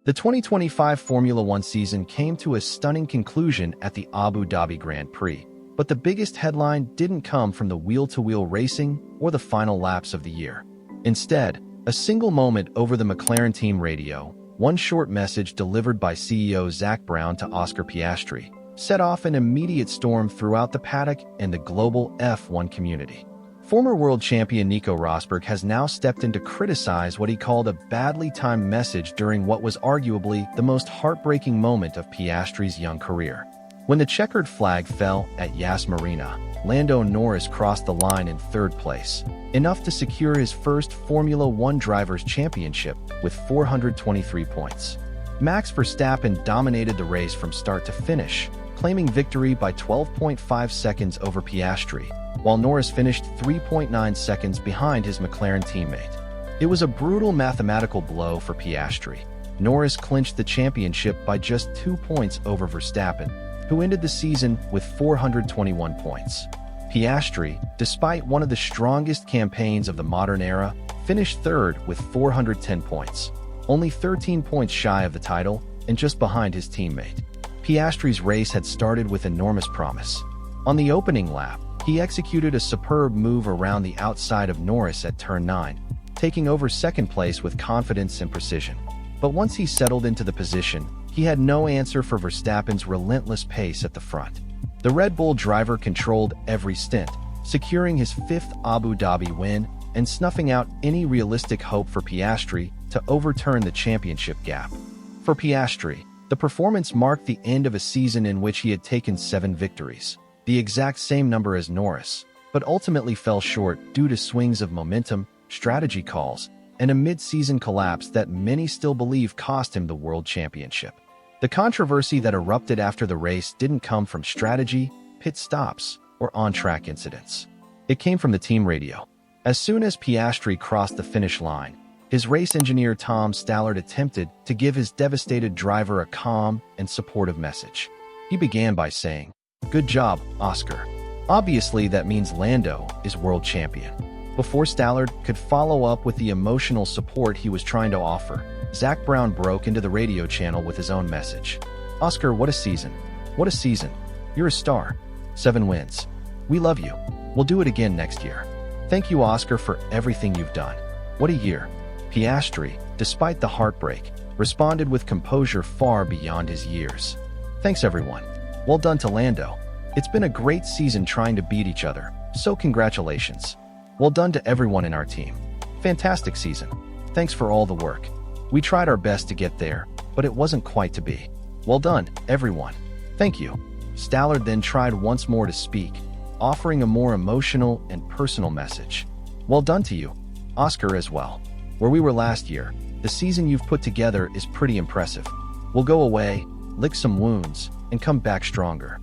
The 2025 Formula One season came to a stunning conclusion at the Abu Dhabi Grand Prix, but the biggest headline didn't come from the wheel-to-wheel racing or the final laps of the year. Instead, a single moment over the McLaren team radio, one short message delivered by CEO Zak Brown to Oscar Piastri, set off an immediate storm throughout the paddock and the global F1 community. Former world champion Nico Rosberg has now stepped in to criticize what he called a badly timed message during what was arguably the most heartbreaking moment of Piastri's young career. When the checkered flag fell at Yas Marina, Lando Norris crossed the line in third place, enough to secure his first Formula One Drivers' Championship with 423 points. Max Verstappen dominated the race from start to finish, claiming victory by 12.5 seconds over Piastri, while Norris finished 3.9 seconds behind his McLaren teammate. It was a brutal mathematical blow for Piastri. Norris clinched the championship by just 2 points over Verstappen, who ended the season with 421 points. Piastri, despite one of the strongest campaigns of the modern era, finished third with 410 points, only 13 points shy of the title and just behind his teammate. Piastri's race had started with enormous promise. On the opening lap, he executed a superb move around the outside of Norris at turn 9, taking over second place with confidence and precision. But once he settled into the position, he had no answer for Verstappen's relentless pace at the front. The Red Bull driver controlled every stint, securing his 5th Abu Dhabi win and snuffing out any realistic hope for Piastri to overturn the championship gap. For Piastri, the performance marked the end of a season in which he had taken 7 victories, the exact same number as Norris, but ultimately fell short due to swings of momentum, strategy calls, and a mid-season collapse that many still believe cost him the world championship. The controversy that erupted after the race didn't come from strategy, pit stops, or on-track incidents. It came from the team radio. As soon as Piastri crossed the finish line, his race engineer Tom Stallard attempted to give his devastated driver a calm and supportive message. He began by saying, "Good job, Oscar." Obviously, that means Lando is world champion. Before Stallard could follow up with the emotional support he was trying to offer, Zak Brown broke into the radio channel with his own message. "Oscar, what a season. What a season. You're a star. 7 wins. We love you. We'll do it again next year. Thank you, Oscar, for everything you've done. What a year." Piastri, despite the heartbreak, responded with composure far beyond his years. "Thanks, everyone. Well done to Lando. It's been a great season trying to beat each other, so congratulations. Well done to everyone in our team. Fantastic season. Thanks for all the work. We tried our best to get there, but it wasn't quite to be. Well done, everyone. Thank you." Stallard then tried once more to speak, offering a more emotional and personal message. "Well done to you, Oscar, as well. Where we were last year, the season you've put together is pretty impressive. We'll go away, lick some wounds, and come back stronger."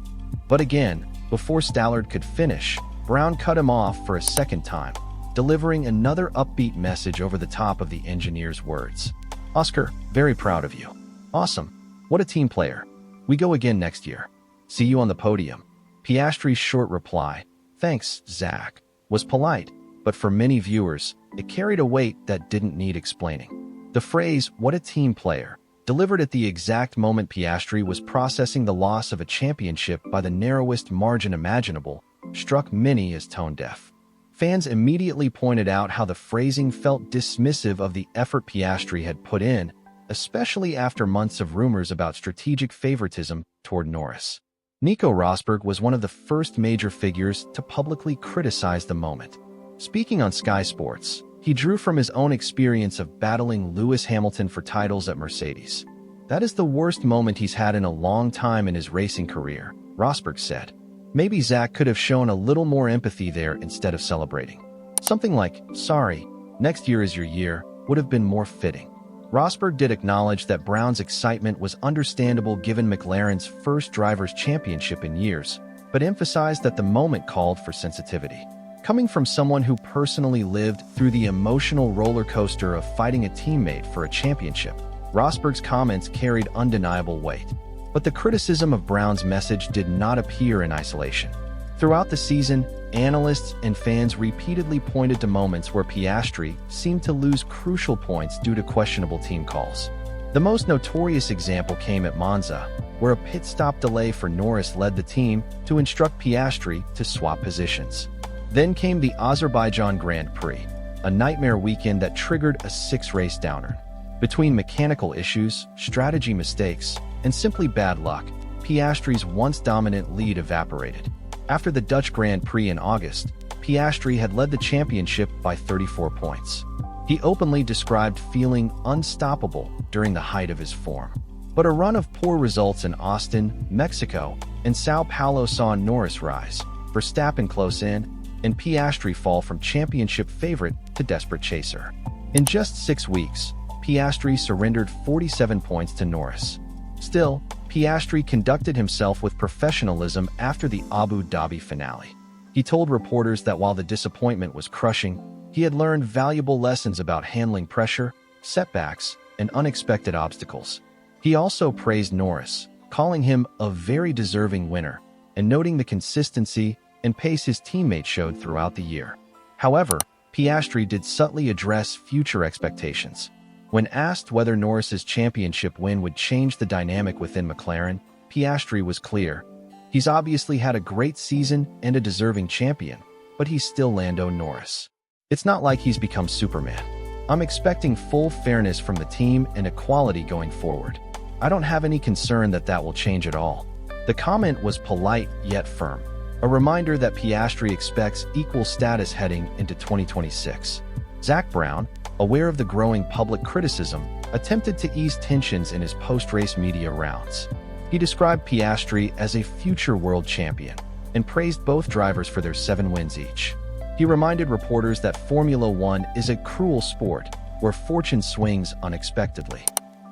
But again, before Stallard could finish, Brown cut him off for a second time, delivering another upbeat message over the top of the engineer's words. "Oscar, very proud of you. Awesome. What a team player. We go again next year. See you on the podium." Piastri's short reply, "Thanks, Zach," was polite, but for many viewers, it carried a weight that didn't need explaining. The phrase, "what a team player," delivered at the exact moment Piastri was processing the loss of a championship by the narrowest margin imaginable, struck many as tone-deaf. Fans immediately pointed out how the phrasing felt dismissive of the effort Piastri had put in, especially after months of rumors about strategic favoritism toward Norris. Nico Rosberg was one of the first major figures to publicly criticize the moment. Speaking on Sky Sports, he drew from his own experience of battling Lewis Hamilton for titles at Mercedes. "That is the worst moment he's had in a long time in his racing career," Rosberg said. Maybe Zach could have shown a little more empathy there instead of celebrating. Something like, "Sorry, next year is your year," would have been more fitting. Rosberg did acknowledge that Brown's excitement was understandable given McLaren's first drivers' championship in years, but emphasized that the moment called for sensitivity. Coming from someone who personally lived through the emotional roller coaster of fighting a teammate for a championship, Rosberg's comments carried undeniable weight. But the criticism of Brown's message did not appear in isolation. Throughout the season, analysts and fans repeatedly pointed to moments where Piastri seemed to lose crucial points due to questionable team calls. The most notorious example came at Monza, where a pit stop delay for Norris led the team to instruct Piastri to swap positions. Then came the Azerbaijan Grand Prix, a nightmare weekend that triggered a 6-race downer. Between mechanical issues, strategy mistakes, and simply bad luck, Piastri's once dominant lead evaporated. After the Dutch Grand Prix in August, Piastri had led the championship by 34 points. He openly described feeling unstoppable during the height of his form. But a run of poor results in Austin, Mexico, and Sao Paulo saw Norris rise, Verstappen close in, and Piastri fall from championship favorite to desperate chaser. In just 6 weeks, Piastri surrendered 47 points to Norris. Still, Piastri conducted himself with professionalism after the Abu Dhabi finale. He told reporters that while the disappointment was crushing, he had learned valuable lessons about handling pressure, setbacks, and unexpected obstacles. He also praised Norris, calling him a very deserving winner, and noting the consistency and pace his teammates showed throughout the year. However, Piastri did subtly address future expectations. When asked whether Norris's championship win would change the dynamic within McLaren, Piastri was clear. He's obviously had a great season and a deserving champion, but he's still Lando Norris. It's not like he's become Superman. I'm expecting full fairness from the team and equality going forward. I don't have any concern that will change at all. The comment was polite yet firm, a reminder that Piastri expects equal status heading into 2026. Zak Brown, aware of the growing public criticism, attempted to ease tensions in his post-race media rounds. He described Piastri as a future world champion and praised both drivers for their 7 wins each. He reminded reporters that Formula One is a cruel sport where fortune swings unexpectedly.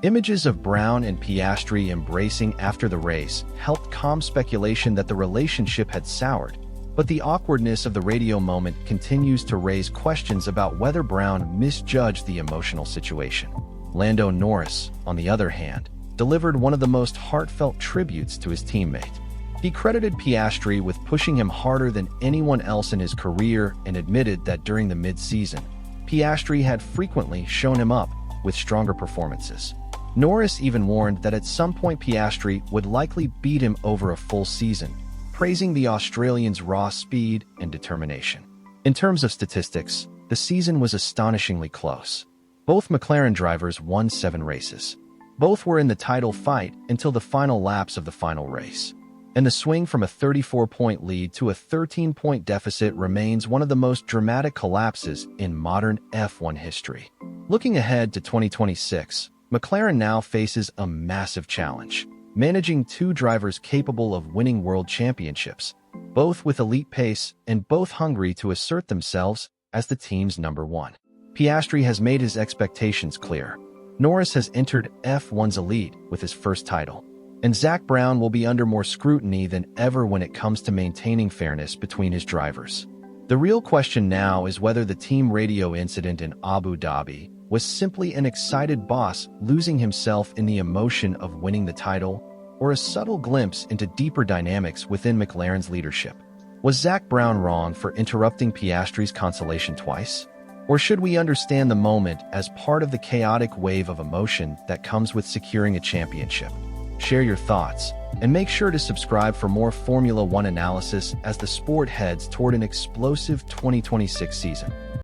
Images of Brown and Piastri embracing after the race helped calm speculation that the relationship had soured, but the awkwardness of the radio moment continues to raise questions about whether Brown misjudged the emotional situation. Lando Norris, on the other hand, delivered one of the most heartfelt tributes to his teammate. He credited Piastri with pushing him harder than anyone else in his career and admitted that during the mid-season, Piastri had frequently shown him up with stronger performances. Norris even warned that at some point Piastri would likely beat him over a full season, praising the Australian's raw speed and determination. In terms of statistics, the season was astonishingly close. Both McLaren drivers won 7 races. Both were in the title fight until the final laps of the final race. And the swing from a 34-point lead to a 13-point deficit remains one of the most dramatic collapses in modern F1 history. Looking ahead to 2026, McLaren now faces a massive challenge, managing 2 drivers capable of winning world championships, both with elite pace and both hungry to assert themselves as the team's number 1. Piastri has made his expectations clear. Norris has entered F1's elite with his first title, and Zak Brown will be under more scrutiny than ever when it comes to maintaining fairness between his drivers. The real question now is whether the team radio incident in Abu Dhabi was simply an excited boss losing himself in the emotion of winning the title, or a subtle glimpse into deeper dynamics within McLaren's leadership. Was Zak Brown wrong for interrupting Piastri's consolation twice? Or should we understand the moment as part of the chaotic wave of emotion that comes with securing a championship? Share your thoughts, and make sure to subscribe for more Formula One analysis as the sport heads toward an explosive 2026 season.